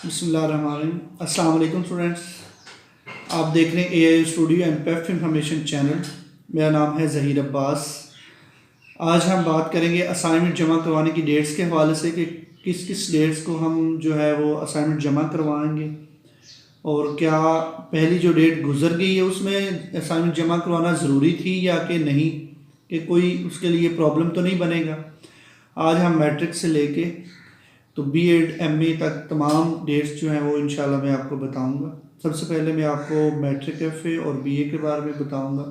बिस्मिल्लाहिर्रहमानिर्रहीम। अस्सलाम वालेकुम स्टूडेंट्स, आप देख रहे हैं एआई स्टूडियो एंड पेफ इंफॉर्मेशन चैनल। मेरा नाम है ज़हीर अब्बास। आज हम बात करेंगे असाइनमेंट जमा करवाने की डेट्स के हवाले से कि किस किस डेट्स को हम जो है वो असाइनमेंट जमा करवाएंगे और क्या पहली जो डेट गुजर गई है उसमें असाइनमेंट जमा करवाना ज़रूरी थी या कि नहीं, कि कोई उसके लिए प्रॉब्लम तो नहीं बनेगा। आज हम मैट्रिक से लेके तो बीएड एमए तक तमाम डेट्स जो हैं वो इंशाल्लाह मैं आपको बताऊंगा। सबसे पहले मैं आपको मैट्रिक एफए और बीए के बारे में बताऊंगा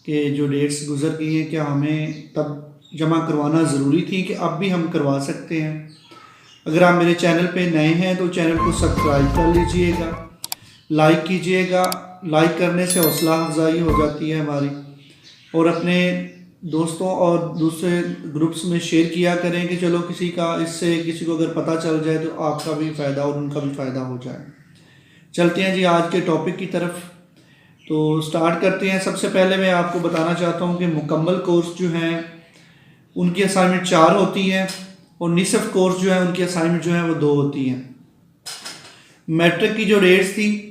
कि जो डेट्स गुजर गई हैं क्या हमें तब जमा करवाना ज़रूरी थी कि अब भी हम करवा सकते हैं। अगर आप मेरे चैनल पे नए हैं तो चैनल को सब्सक्राइब कर लीजिएगा, लाइक कीजिएगा। लाइक करने से हौसला अफजाई हो जाती है हमारी, और अपने दोस्तों और दूसरे ग्रुप्स में शेयर किया करें कि चलो इससे किसी को अगर पता चल जाए तो आपका भी फ़ायदा और उनका भी फ़ायदा हो जाए। चलते हैं जी आज के टॉपिक की तरफ, तो स्टार्ट करते हैं। सबसे पहले मैं आपको बताना चाहता हूं कि मुकम्मल कोर्स जो हैं उनकी असाइनमेंट 4 होती हैं और निसफ कोर्स जो है उनकी असाइनमेंट जो है वो 2 होती हैं। मैट्रिक की जो डेट्स थी,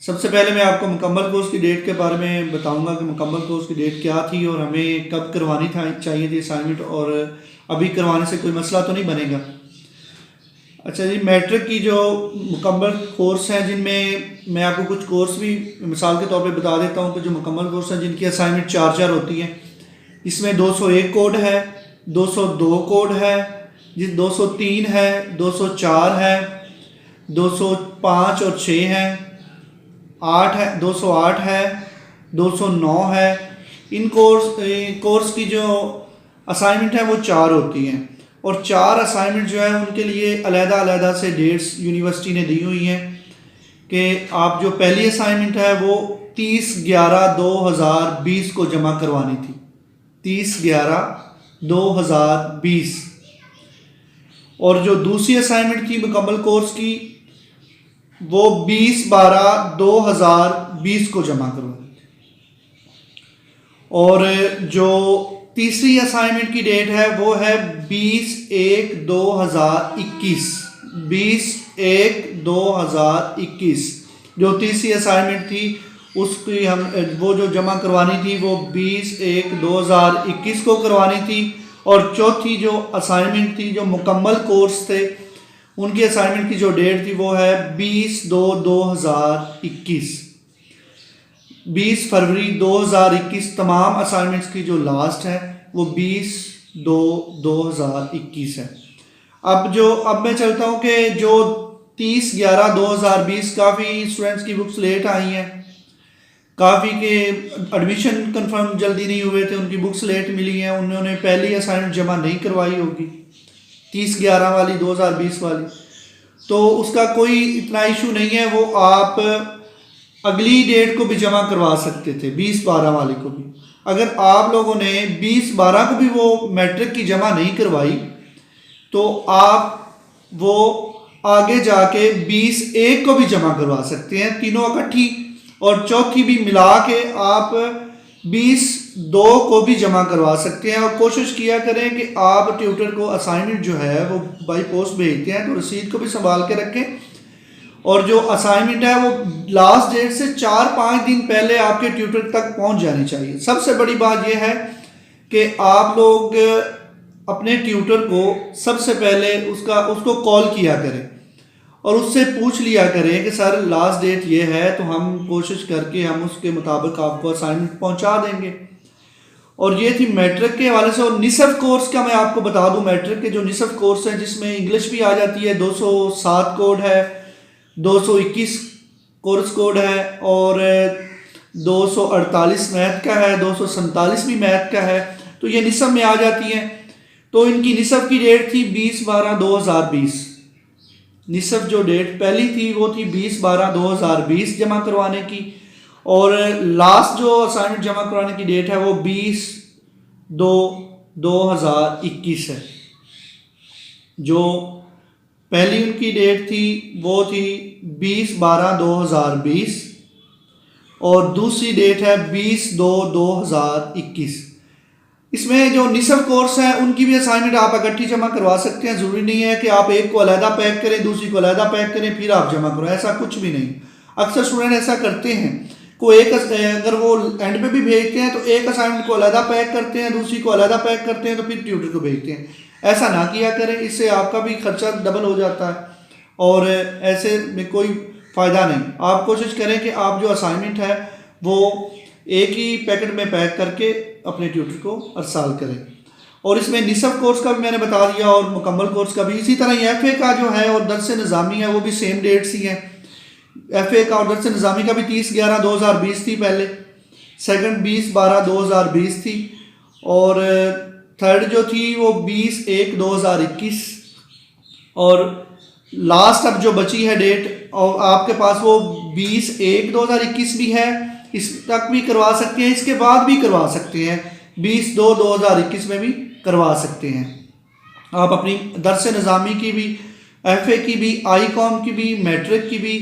सबसे पहले मैं आपको मुकम्मल कोर्स की डेट के बारे में बताऊंगा कि मुकम्मल कोर्स की डेट क्या थी और हमें कब करवानी चाहिए थी असाइनमेंट, और अभी करवाने से कोई मसला तो नहीं बनेगा। अच्छा जी, मैट्रिक की जो मुकम्मल कोर्स हैं जिनमें मैं आपको कुछ कोर्स भी मिसाल के तौर पे बता देता हूँ कि जो मुकम्मल कोर्स हैं जिनकी असाइनमेंट 4 होती हैं, इसमें 201 कोड है, 202 कोड है, 203 है, 204 है, 205 और 6 है, 8 है, 208 है, 209 है। इन कोर्स की जो असाइनमेंट है वो 4 होती हैं और 4 असाइनमेंट जो है उनके लिए अलग-अलग से डेट्स यूनिवर्सिटी ने दी हुई हैं कि आप जो पहली असाइनमेंट है वो 30/11/2020 को जमा करवानी थी। 30/11/2020। और जो दूसरी असाइनमेंट थी मुकम्मल कोर्स की वो 20/12/2020 को जमा करवानी थी। और जो तीसरी असाइनमेंट की डेट है वो है 20/1/2021। 20/1/2021 जो तीसरी असाइनमेंट थी उसकी वो जो जमा करवानी थी वो 20/1/2021 को करवानी थी। और चौथी जो असाइनमेंट थी, जो मुकम्मल कोर्स थे, उनकी असाइनमेंट की जो डेट थी वो है 20/2/2021। 20 फरवरी 2021 तमाम असाइनमेंट्स की जो लास्ट है वो 20/2/2021 है। अब मैं चलता हूँ कि जो 30/11/2020 काफ़ी स्टूडेंट्स की बुक्स लेट आई हैं, काफ़ी के एडमिशन कंफर्म जल्दी नहीं हुए थे, उनकी बुक्स लेट मिली हैं, उन्होंने पहली असाइनमेंट जमा नहीं करवाई होगी 30/11 वाली 2020 वाली, तो उसका कोई इतना इशू नहीं है। वो आप अगली डेट को भी जमा करवा सकते थे, 20/12 वाले को भी। अगर आप लोगों ने 20/12 को भी वो मैट्रिक की जमा नहीं करवाई तो आप वो आगे जाके 20/1 को भी जमा करवा सकते हैं, तीनों इकट्ठी और चौथी भी मिला के आप 20/2 को भी जमा करवा सकते हैं। और कोशिश किया करें कि आप ट्यूटर को असाइनमेंट जो है वो बाई पोस्ट भेजते हैं तो रसीद को भी संभाल के रखें, और जो असाइनमेंट है वो लास्ट डेट से 4-5 दिन पहले आपके ट्यूटर तक पहुंच जानी चाहिए। सबसे बड़ी बात यह है कि आप लोग अपने ट्यूटर को सबसे पहले उसको कॉल किया करें और उससे पूछ लिया करें कि सर लास्ट डेट ये है, तो हम कोशिश करके हम उसके मुताबिक आपको असाइनमेंट पहुंचा देंगे। और ये थी मैट्रिक के हवाले से। और निसफ कोर्स का मैं आपको बता दूं, मैट्रिक के जो निसफ कोर्स है जिसमें इंग्लिश भी आ जाती है, 207 कोड है, 221 कोर्स कोड है और 248 मैथ का है, 247 भी मैथ का है, तो ये निसफ में आ जाती हैं। तो इनकी निसफ की डेट थी 20/12/2020। निसफ जो डेट पहली थी वो थी 20/12/2020 जमा करवाने की, और लास्ट जो असाइनमेंट जमा करवाने की डेट है वो 20/2/2021 है। जो पहली उनकी डेट थी वो थी 20/12/2020 और दूसरी डेट है 20/2/2021। इसमें जो निसफ कोर्स हैं उनकी भी असाइनमेंट आप इकट्ठी जमा करवा सकते हैं। ज़रूरी नहीं है कि आप एक को अलहदा पैक करें, दूसरी को अलहदा पैक करें फिर आप जमा करो, ऐसा कुछ भी नहीं। अक्सर स्टूडेंट ऐसा करते हैं, कोई एक अगर वो एंड पे भी भेजते हैं तो एक असाइनमेंट को अलहदा पैक करते हैं, दूसरी को अलहदा पैक करते हैं, तो फिर ट्यूटर को भेजते हैं। ऐसा ना किया करें, इससे आपका भी खर्चा डबल हो जाता है और ऐसे में कोई फ़ायदा नहीं। आप कोशिश करें कि आप जो असाइनमेंट है वो एक ही पैकेट में पैक करके अपने ट्यूटर को अरसाल करें। और इसमें निसफ कोर्स का भी मैंने बता दिया और मुकम्मल कोर्स का भी। इसी तरह FA का जो है और दर्स निज़ामी है वो भी सेम डेट्स ही हैं। FA का और दर्स निज़ामी का भी 30/11/2020 थी पहले, सेकंड 20/12/2020 थी और थर्ड जो थी वो 20/1/2021 और लास्ट अब जो बची है डेट और आपके पास वो 20/1/2021 भी है, इस तक भी करवा सकते हैं, इसके बाद भी करवा सकते हैं, 20/2/2021 में भी करवा सकते हैं। आप अपनी दर्स निज़ामी की भी, FA की भी, ICOM की भी, मैट्रिक की भी,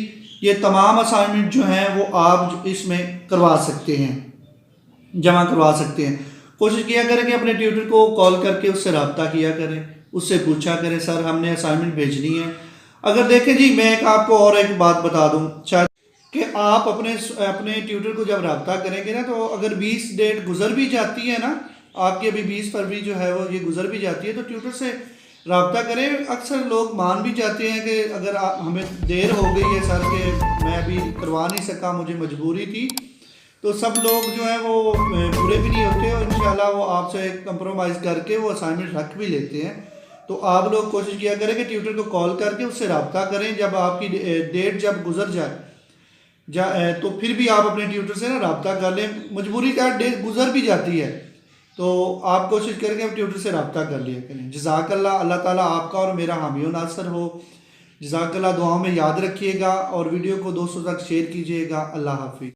ये तमाम असाइनमेंट जो हैं वो आप इसमें करवा सकते हैं, जमा करवा सकते हैं। कोशिश किया करें कि अपने ट्यूटर को कॉल करके उससे रब्ता किया करें, उससे पूछा करें सर हमने असाइनमेंट भेजनी है। अगर देखें जी, मैं आपको और एक बात बता दूं शायद कि आप अपने ट्यूटर को जब रब्ता करेंगे ना, तो अगर 20 डेट गुजर भी जाती है ना, आपकी अभी 20 फरवरी जो है वो ये गुजर भी जाती है, तो ट्यूटर से रब्ता करें। अक्सर लोग मान भी जाते हैं कि अगर हमें देर हो गई है सर के मैं अभी करवा नहीं सका, मुझे मजबूरी थी, तो सब लोग जो है वो बुरे भी नहीं होते और इंशाल्लाह वो आपसे कंप्रोमाइज़ करके वो असाइनमेंट रख भी लेते हैं। तो आप लोग कोशिश किया करें कि ट्यूटर को कॉल करके उससे रब्ता करें। जब आपकी डेट जब गुजर जाए तो फिर भी आप अपने ट्यूटर से ना रब्ता कर लें। मजबूरी का डेट गुजर भी जाती है तो आप कोशिश करें कि ट्यूटर से रब्ता कर लिया करें। जज़ाकल्लाह, अल्लाह ताला आपका और मेरा हामी व नासर हो। जज़ाकल्लाह, दुआओं में याद रखिएगा और वीडियो को दोस्तों तक शेयर कीजिएगा। अल्लाह हाफिज़।